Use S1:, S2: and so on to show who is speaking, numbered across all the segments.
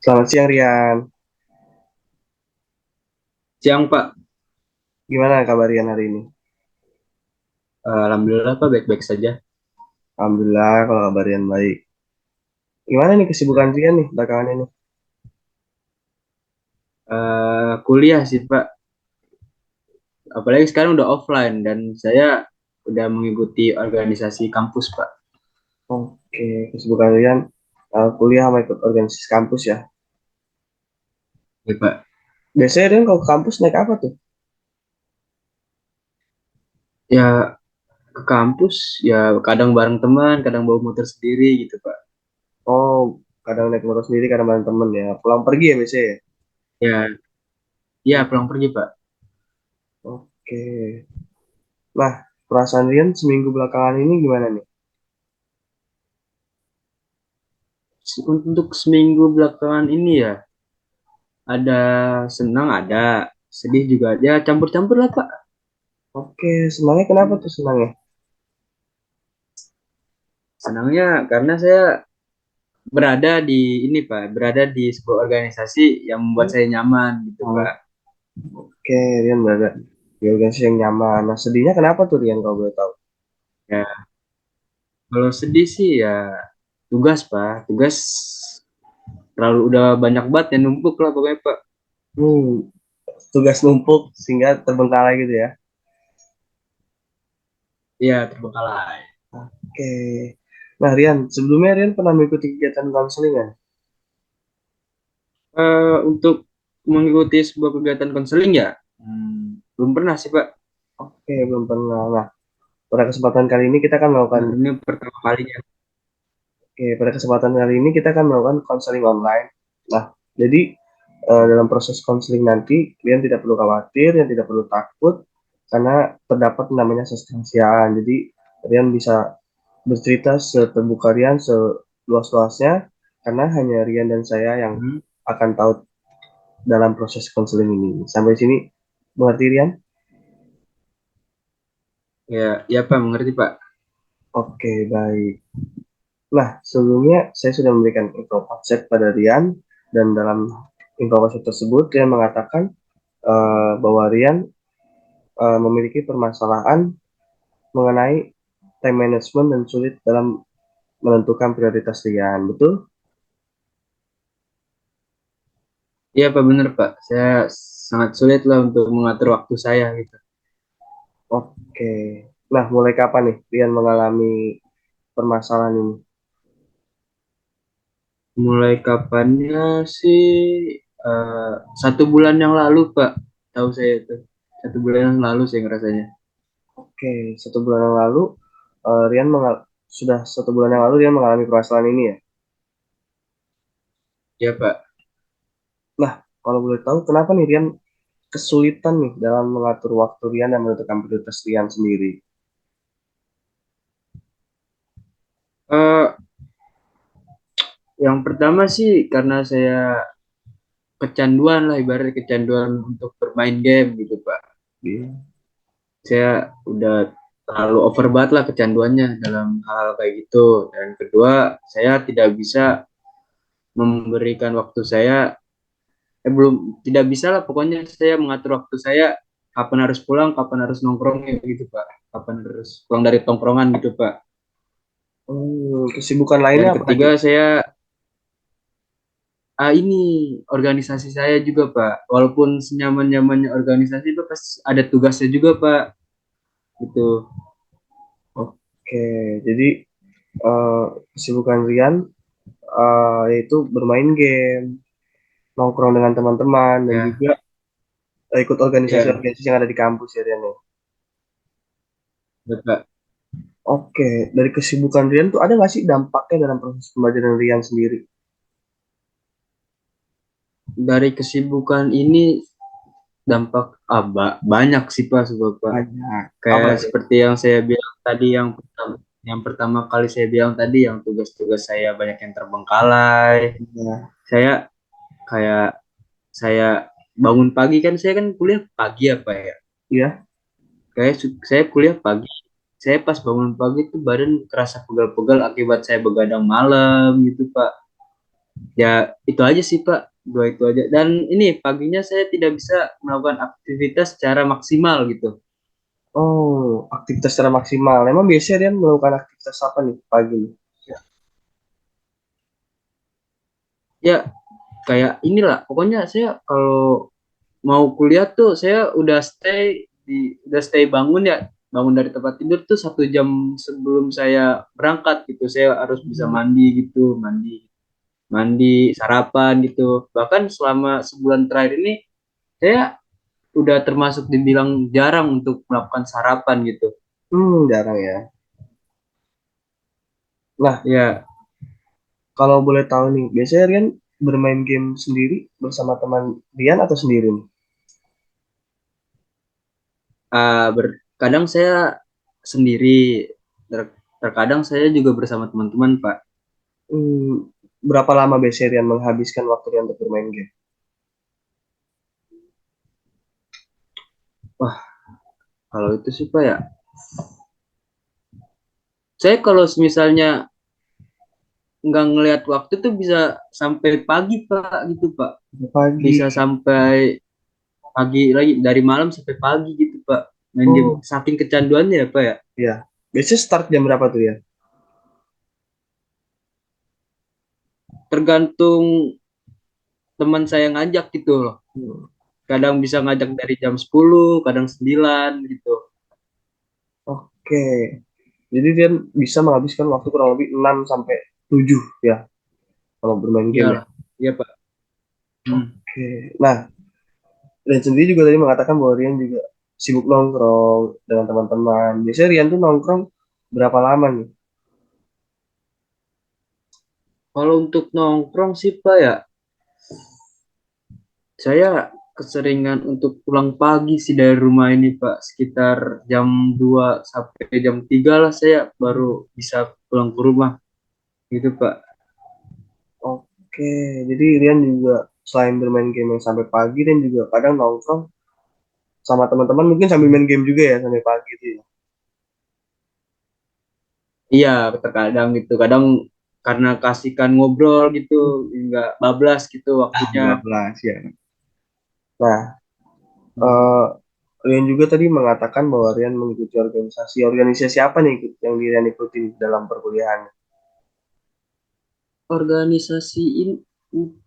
S1: Selamat siang Rian.
S2: Siang Pak.
S1: Gimana kabar Rian hari ini?
S2: Alhamdulillah Pak baik-baik saja.
S1: Alhamdulillah kalau kabar Rian baik. Gimana nih kesibukan
S2: Ya.
S1: Rian nih belakangan ini?
S2: Kuliah sih Pak. Apalagi sekarang udah offline dan saya udah mengikuti organisasi kampus Pak.
S1: Oke, kesibukan Rian kuliah sama ikut organisasi kampus ya.
S2: Ya Pak.
S1: Biasanya Rian kalau ke kampus naik apa tuh?
S2: Ya ke kampus ya kadang bareng teman, kadang bawa motor sendiri gitu Pak.
S1: Oh, kadang naik motor sendiri, kadang bareng temen ya. Pulang pergi ya biasanya ya?
S2: Ya, ya pulang pergi Pak.
S1: Oke. Nah, perasaan Rian seminggu belakangan ini gimana nih?
S2: Untuk seminggu belakangan ini ya ada senang, ada sedih juga. Ya campur-campur lah Pak.
S1: Oke, senangnya kenapa tuh senangnya?
S2: Senangnya karena saya berada di ini Pak, berada di sebuah organisasi yang membuat
S1: Hmm?
S2: saya nyaman gitu
S1: Oh,
S2: Pak.
S1: oke, Rian berada di organisasi yang nyaman. Nah, sedihnya kenapa tuh Rian kalau boleh tahu?
S2: Ya, kalau sedih sih ya tugas Pak, tugas terlalu udah banyak banget yang numpuk lah pokoknya Pak.
S1: Hmm, tugas numpuk sehingga terbengkalai gitu ya.
S2: Iya terbengkalai.
S1: Oke. Nah, Rian, sebelumnya Rian pernah mengikuti kegiatan konseling kan?
S2: Untuk mengikuti sebuah kegiatan konseling ya, belum pernah sih Pak.
S1: Oke, belum pernah. Nah, pada kesempatan kali ini kita akan melakukan,
S2: Nah, ini pertama kalinya.
S1: oke, pada kesempatan kali ini kita akan melakukan konseling online. Nah, jadi dalam proses konseling nanti, Rian tidak perlu khawatir, Rian tidak perlu takut, karena terdapat namanya kesaksian. Jadi, Rian bisa bercerita seterbuka Rian, seluas-luasnya, karena hanya Rian dan saya yang
S2: Hmm.
S1: akan tahu dalam proses konseling ini. Sampai sini mengerti Rian?
S2: Ya, ya Pak mengerti Pak.
S1: Oke, baik. Nah, sebelumnya saya sudah memberikan info konsep pada Rian dan dalam info konsep tersebut Rian mengatakan bahwa Rian memiliki permasalahan mengenai time management dan sulit dalam menentukan prioritas Rian. Betul?
S2: Iya Pak bener Pak. Saya sangat sulit lah untuk mengatur waktu saya gitu.
S1: Oke. Nah, mulai kapan nih Rian mengalami permasalahan ini?
S2: Mulai kapannya sih eh, 1 bulan yang lalu Pak. Tahu saya itu. 1 bulan yang lalu saya ngerasanya.
S1: Oke, 1 bulan yang lalu Rian sudah 1 bulan yang lalu Rian mengalami permasalahan ini ya.
S2: Ya Pak.
S1: Nah, kalau boleh tahu kenapa nih Rian kesulitan nih dalam mengatur waktu Rian dan menentukan prioritas Rian sendiri?
S2: Eh, yang pertama sih karena saya kecanduan lah ibarat kecanduan untuk bermain game gitu Pak.
S1: Iya.
S2: Saya udah terlalu over banget lah kecanduannya dalam hal kayak gitu. Dan kedua, saya tidak bisa memberikan waktu saya, belum tidak bisa lah pokoknya saya mengatur waktu saya kapan harus pulang, kapan harus nongkrong gitu Pak. Kapan harus pulang dari tongkrongan gitu Pak.
S1: Kesibukan
S2: Dan
S1: lainnya apa aja?
S2: ketiga saya ini organisasi saya juga Pak. Walaupun senyaman-nyamannya organisasi itu pasti ada tugasnya juga Pak. Gitu.
S1: Oke, jadi eh, kesibukan Rian yaitu bermain game, nongkrong dengan teman-teman, dan
S2: Ya,
S1: juga ikut
S2: ya,
S1: organisasi-organisasi yang ada di kampus ya Rian ya.
S2: ya, Pak.
S1: Oke, dari kesibukan Rian tuh ada nggak sih dampaknya dalam proses pembelajaran Rian sendiri?
S2: Dari kesibukan ini dampak banyak sih Pak Bapak.
S1: Banyak. Apa
S2: Kayak
S1: aja?
S2: seperti yang saya bilang tadi yang pertama kali saya bilang tadi yang tugas-tugas saya banyak yang terbengkalai.
S1: Nah,
S2: Saya kayak saya bangun pagi kan saya kan kuliah pagi apa ya.
S1: iya.
S2: Kayak saya kuliah pagi. Saya pas bangun pagi tuh badan kerasa pegal-pegal akibat saya begadang malam gitu Pak. Ya itu aja sih Pak, dua itu aja. Dan ini paginya saya tidak bisa melakukan aktivitas secara maksimal gitu.
S1: Oh, aktivitas secara maksimal. Emang biasanya Rian melakukan aktivitas apa nih pagi nih?
S2: Ya kayak inilah, pokoknya saya kalau mau kuliah tuh saya udah stay bangun ya, bangun dari tempat tidur tuh 1 jam sebelum saya berangkat gitu. Saya harus bisa
S1: Hmm.
S2: mandi gitu, mandi mandi sarapan gitu. Bahkan selama sebulan terakhir ini saya udah termasuk dibilang jarang untuk melakukan sarapan gitu.
S1: Jarang ya. Nah,
S2: Ya,
S1: kalau boleh tahu nih, biasanya Rian bermain game sendiri bersama teman Rian atau sendiri nih?
S2: kadang saya sendiri, terkadang saya juga bersama teman-teman, Pak.
S1: Hmm, berapa lama biasanya Rian menghabiskan waktu Rian untuk bermain game?
S2: Wah, kalau itu sih, Pak ya, saya kalau misalnya nggak ngelihat waktu tuh bisa sampai pagi, Pak, gitu, Pak.
S1: Pagi.
S2: Bisa sampai pagi lagi, dari malam sampai pagi gitu, Pak. Main game,
S1: Oh,
S2: saking kecanduannya ya, Pak ya.
S1: iya. Biasanya start jam berapa tuh ya?
S2: Tergantung teman saya ngajak gitu loh.
S1: Hmm,
S2: Kadang bisa ngajak dari jam 10, kadang 9 gitu.
S1: Oke. Jadi Rian bisa menghabiskan waktu kurang lebih 6 sampai 7 ya kalau bermain game ya.
S2: Iyalah, iya Pak. Hmm.
S1: Oke. Nah, Rian sendiri juga tadi mengatakan bahwa Rian juga sibuk nongkrong dengan teman-teman. Biasanya Rian tuh nongkrong berapa lama nih?
S2: Kalau untuk nongkrong sih Pak ya, saya keseringan untuk pulang pagi sih dari rumah ini Pak. Sekitar jam 2 sampai jam 3 lah saya baru bisa pulang ke rumah gitu Pak.
S1: Oke, jadi Rian juga selain bermain game yang sampai pagi, dan juga kadang nongkrong sama teman-teman mungkin sambil main game juga ya sampai pagi itu ya.
S2: Iya, terkadang gitu. Kadang karena kasihkan ngobrol gitu, nggak bablas gitu
S1: Ah,
S2: waktunya.
S1: 12 ya. Nah,
S2: Hmm.
S1: eh Rian juga tadi mengatakan bahwa Rian mengikuti organisasi. Organisasi apa nih yang Rian ikuti dalam perkuliahan?
S2: Organisasi ini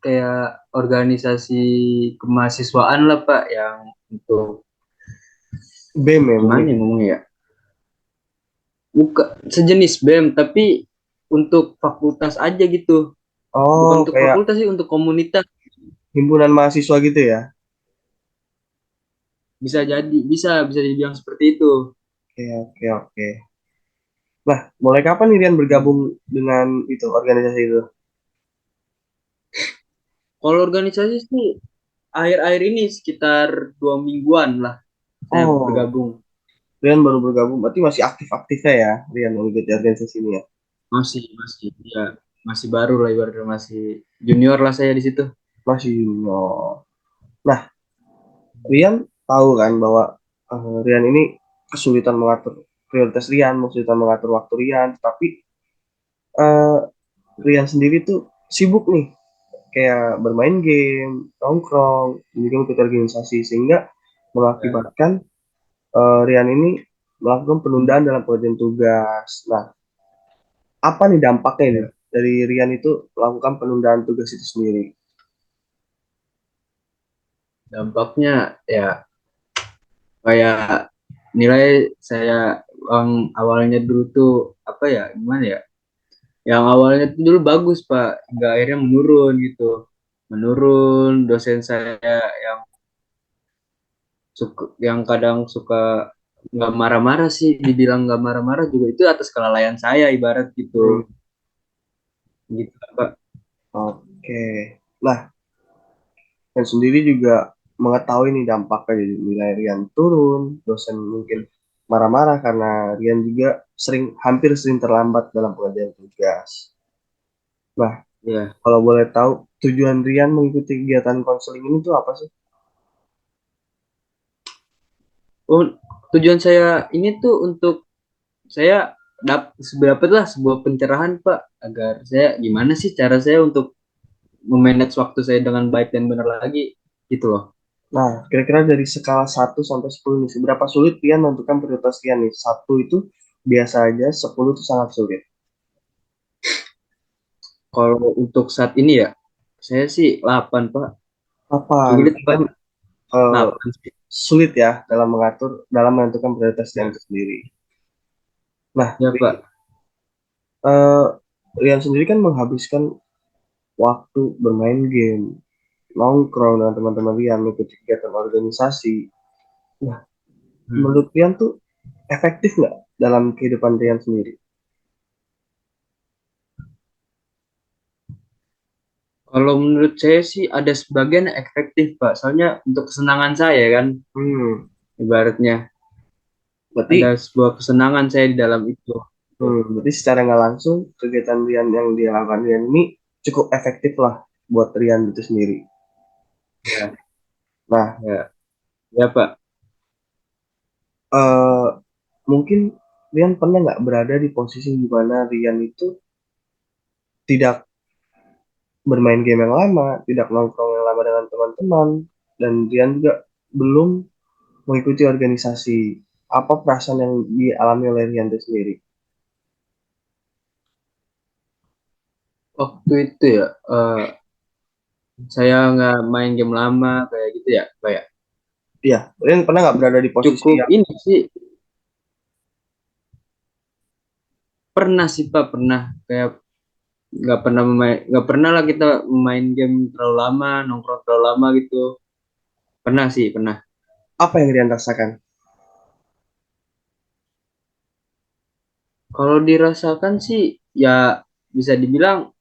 S2: kayak organisasi kemahasiswaan lah Pak yang untuk
S1: BEM ya
S2: gimana
S1: mungkin.
S2: ya ngomongnya ya, bukan sejenis BEM tapi untuk fakultas aja gitu, bukan
S1: Oh,
S2: untuk
S1: kayak
S2: fakultas sih, untuk komunitas.
S1: himpunan mahasiswa gitu ya.
S2: Bisa jadi, bisa dibilang seperti itu.
S1: Oke, oke, oke. Nah, mulai kapan nih Rian
S2: Hmm.
S1: bergabung dengan itu organisasi itu?
S2: Kalau organisasi sih akhir-akhir ini sekitar 2 mingguan lah saya
S1: Oh,
S2: bergabung.
S1: Rian baru bergabung, berarti masih aktif-aktifnya ya, Rian mengikuti organisasi ini ya.
S2: Masih ya, masih baru lah, ibaratnya masih junior lah saya di situ.
S1: Masih junior. Nah, Rian tahu kan bahwa Rian ini kesulitan mengatur prioritas Rian, kesulitan mengatur waktu Rian, tapi eh, Rian sendiri tuh sibuk nih, kayak bermain game, nongkrong, juga ikut organisasi, sehingga
S2: Ya.
S1: mengakibatkan Rian ini melakukan
S2: Hmm.
S1: penundaan dalam pengerjaan tugas. Nah, apa nih dampaknya nih
S2: Ya.
S1: dari Rian itu melakukan penundaan tugas itu sendiri?
S2: Dampaknya ya kayak nilai saya yang awalnya dulu tuh apa ya, gimana ya, yang awalnya tuh dulu bagus Pak, nggak, akhirnya menurun gitu, menurun. Dosen saya yang yang kadang suka nggak marah-marah sih, dibilang nggak marah-marah juga itu atas kelalaian saya ibarat gitu,
S1: Hmm,
S2: gitu Pak.
S1: oke. Nah, dan sendiri juga mengetahui nih dampaknya, jadi nilai Rian turun, dosen mungkin marah-marah karena Rian juga hampir sering terlambat dalam pengerjaan tugas. Nah,
S2: Ya.
S1: kalau boleh tahu tujuan Rian mengikuti kegiatan konseling ini tuh apa sih?
S2: Oh, tujuan saya ini tuh untuk saya dapatlah sebuah pencerahan Pak, agar saya gimana sih cara saya untuk memanage waktu saya dengan baik dan benar lagi gitu loh.
S1: Nah, kira-kira dari skala 1 sampai 10 nih, seberapa sulit Rian menentukan prioritas Rian nih? 1 itu biasa aja, 10 itu sangat sulit.
S2: Kalau untuk saat ini ya, saya sih 8 Pak.
S1: Apa?
S2: Sulit
S1: Kan
S2: Pak,
S1: eh,
S2: 8 sih.
S1: sulit ya dalam menentukan prioritas Rian
S2: Ya,
S1: itu sendiri. Nah,
S2: ya Pak.
S1: eh, Rian sendiri kan menghabiskan waktu bermain game, nongkrong dengan teman-teman Rian, mengikuti kegiatan organisasi. Nah,
S2: Hmm.
S1: menurut Rian tuh efektif nggak dalam kehidupan Rian sendiri?
S2: Kalau menurut saya sih ada sebagian yang efektif Pak. Soalnya untuk kesenangan saya kan,
S1: Hmm,
S2: ibaratnya ada
S1: berarti
S2: sebuah kesenangan saya di dalam itu.
S1: berarti secara nggak langsung kegiatan Rian yang dia lakukan Rian ini cukup efektif lah buat Rian itu sendiri.
S2: Ya,
S1: Nah,
S2: ya, ya Pak.
S1: eh, mungkin Rian pernah nggak berada di posisi di mana Rian itu tidak bermain game yang lama, tidak nongkrong yang lama dengan teman-teman, dan Rian juga belum mengikuti organisasi. Apa perasaan yang dialami oleh Rian itu sendiri?
S2: Waktu itu ya, saya nggak main game lama kayak gitu ya, Pak ya.
S1: Iya, Rian pernah nggak berada di posisi
S2: Cukup
S1: yang
S2: ini sih, pernah sih Pak, pernah kayak nggak pernah lah kita main game terlalu lama, nongkrong terlalu lama gitu. Pernah sih, pernah.
S1: apa yang Rian rasakan?
S2: Kalau dirasakan sih, ya bisa dibilang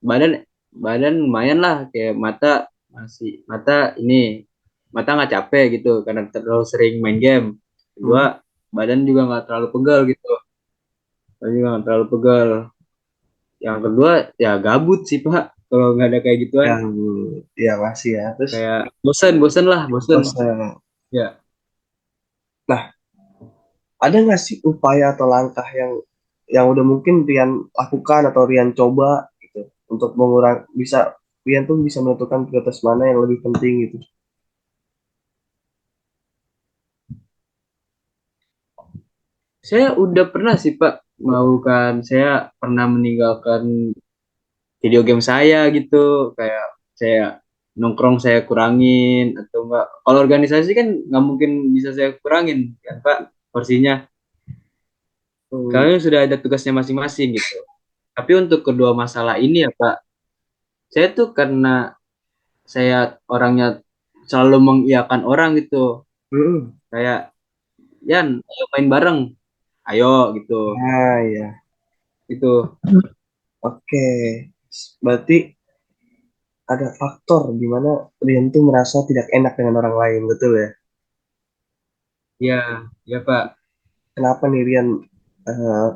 S2: badan badan lumayan lah, kayak mata ini mata nggak capek gitu karena terlalu sering main game. Kedua,
S1: Hmm,
S2: badan juga nggak terlalu pegal gitu. Badan juga nggak terlalu pegal. Yang kedua, ya gabut sih Pak. Kalau nggak ada kayak gituan,
S1: yang ya masih ya. Terus
S2: kayak bosen, bosen lah, bosen.
S1: bosan.
S2: Ya,
S1: Nah, ada nggak sih upaya atau langkah yang udah mungkin Rian lakukan atau Rian coba gitu untuk bisa Rian tuh bisa menentukan prioritas mana yang lebih penting gitu.
S2: saya udah pernah sih Pak melakukan. Saya pernah meninggalkan video game saya gitu, kayak saya nongkrong saya kurangin atau enggak. Kalau organisasi kan nggak mungkin bisa saya kurangin kan Pak porsinya.
S1: Hmm,
S2: Kalian sudah ada tugasnya masing-masing gitu. Tapi untuk kedua masalah ini ya Pak, saya tuh karena saya orangnya selalu mengiyakan orang gitu.
S1: hmm.
S2: Kayak, Yan, ayo main bareng. Ayo gitu.
S1: Nah, ya.
S2: Itu.
S1: Oke. Berarti ada faktor di mana Rian tuh merasa tidak enak dengan orang lain, betul ya?
S2: Ya, ya Pak.
S1: Kenapa nih Rian eh,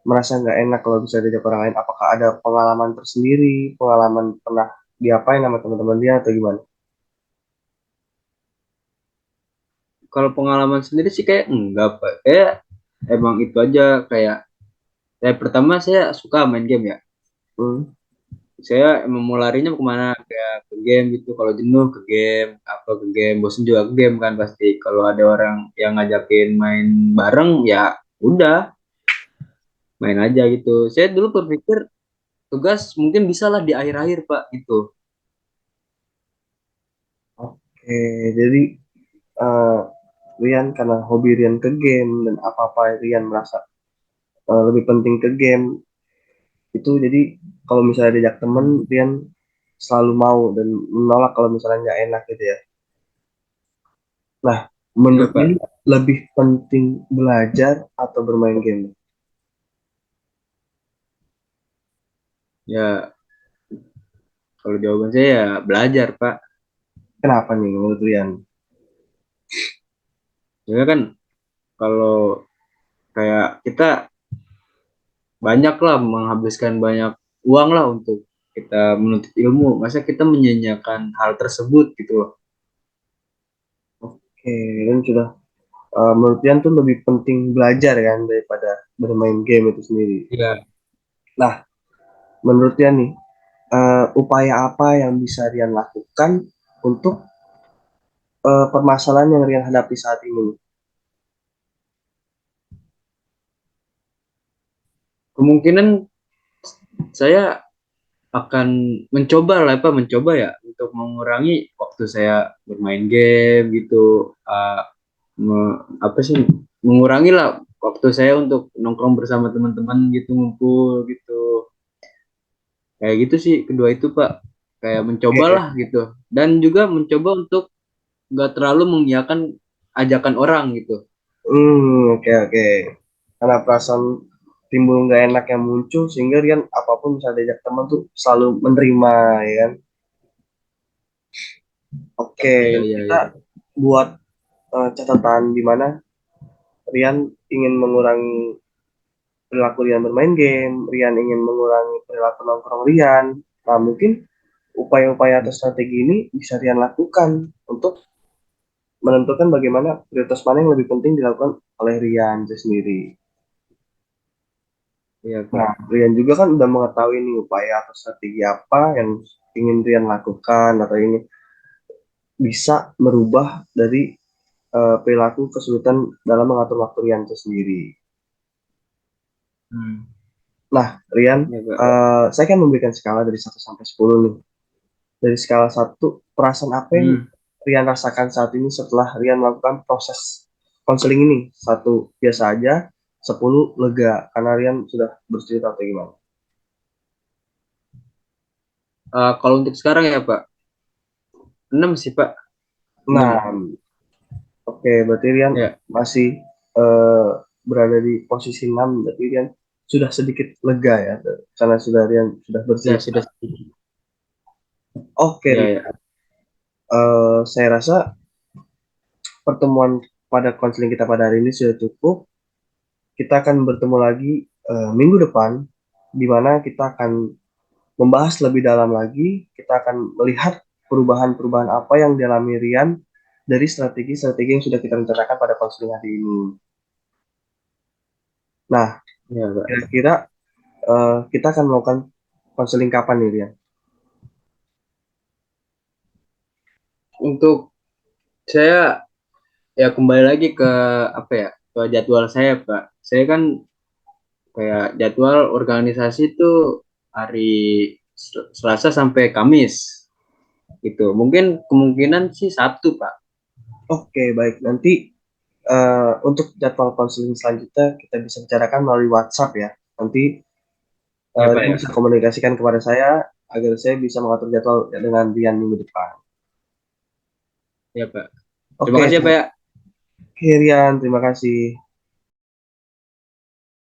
S1: merasa nggak enak kalau bisa diajak orang lain? Apakah ada pengalaman tersendiri, pengalaman pernah diapain sama teman-teman dia atau gimana?
S2: Kalau pengalaman sendiri sih kayak enggak Pak. Kayak emang itu aja, kayak saya pertama saya suka main game ya.
S1: Hmm,
S2: Saya emang mau larinya kemana, kayak ke game gitu. Kalau jenuh ke game, apa ke game, bosen juga ke game kan pasti. Kalau ada orang yang ngajakin main bareng ya udah main aja gitu. Saya dulu berpikir tugas mungkin bisa lah di akhir-akhir Pak gitu.
S1: oke, jadi eh, Rian karena hobi Rian ke game dan apa-apa Rian merasa lebih penting ke game itu jadi kalau misalnya diajak temen Rian selalu mau dan menolak kalau misalnya nggak enak gitu ya. Nah,
S2: Ya
S1: menurut Rian
S2: Pak.
S1: lebih penting belajar atau bermain game?
S2: Ya kalau jawaban saya ya belajar Pak.
S1: Kenapa nih menurut Rian?
S2: Soalnya kan kalau kayak kita banyak lah menghabiskan banyak uang lah untuk kita menuntut ilmu. Masa kita menyanyiakan hal tersebut gitu loh.
S1: Oke, Rian sudah menurut Rian tuh lebih penting belajar kan daripada bermain game itu sendiri.
S2: Iya.
S1: Nah, menurut Rian nih, upaya apa yang bisa Rian lakukan untuk permasalahan yang Rian hadapi saat ini?
S2: Kemungkinan saya akan mencoba lah, mencoba ya untuk mengurangi waktu saya bermain game gitu. Apa sih, mengurangi lah waktu saya untuk nongkrong bersama teman-teman gitu, ngumpul gitu. Kayak gitu sih, kedua itu Pak, kayak
S1: Oke,
S2: mencobalah gitu, dan juga mencoba untuk nggak terlalu mengiyakan ajakan orang gitu.
S1: oke, oke. Karena perasaan timbul nggak enak yang muncul sehingga Rian apapun bisa diajak teman tuh selalu menerima, ya kan? Oke,
S2: Iya, iya,
S1: kita
S2: iya.
S1: buat catatan di mana Rian ingin mengurangi perilaku Rian bermain game, Rian ingin mengurangi perilaku nongkrong Rian. Nah, mungkin upaya-upaya atau strategi ini bisa Rian lakukan untuk menentukan bagaimana prioritas mana yang lebih penting dilakukan oleh Rian itu sendiri.
S2: Iya
S1: Nah,
S2: Pak.
S1: Rian juga kan udah mengetahui nih upaya atau strategi apa yang ingin Rian lakukan atau ini bisa merubah dari perilaku kesulitan dalam mengatur waktu Rian itu sendiri.
S2: Hmm.
S1: Nah, Rian,
S2: Iya Pak.
S1: saya kan memberikan skala dari 1 sampai 10 nih. Dari skala 1, perasaan apa yang
S2: Hmm.
S1: Rian rasakan saat ini setelah Rian melakukan proses konseling ini? 1 biasa aja, 10 lega karena Rian sudah bercerita atau gimana?
S2: Kalau untuk sekarang ya Pak, 6 sih Pak.
S1: Nah,
S2: 6.
S1: oke, berarti Rian
S2: Ya,
S1: masih eh, berada di posisi 6, berarti Rian sudah sedikit lega ya, karena sudah Rian sudah
S2: ya
S1: bercerita.
S2: sudah sedikit.
S1: Oke,
S2: Ya,
S1: Rian.
S2: ya.
S1: Saya rasa pertemuan pada konseling kita pada hari ini sudah cukup. Kita akan bertemu lagi minggu depan, di mana kita akan membahas lebih dalam lagi. Kita akan melihat perubahan-perubahan apa yang dialami Rian dari strategi-strategi yang sudah kita rencanakan pada konseling hari ini. Nah,
S2: Ya Pak.
S1: kira-kira kita akan melakukan konseling kapan nih, Rian?
S2: Untuk saya, ya kembali lagi ke apa ya, ke jadwal saya Pak. Saya kan kayak jadwal organisasi itu hari Selasa sampai Kamis gitu. Mungkin kemungkinan sih Sabtu Pak.
S1: Oke, baik. Nanti untuk jadwal konseling selanjutnya kita bisa bicarakan melalui WhatsApp ya. Nanti
S2: Ya Pak
S1: Rian
S2: ya.
S1: bisa komunikasikan kepada saya agar saya bisa mengatur jadwal dengan Rian minggu depan.
S2: Ya Pak. Terima
S1: Oke,
S2: kasih ya Pak ya.
S1: oke Rian, terima kasih.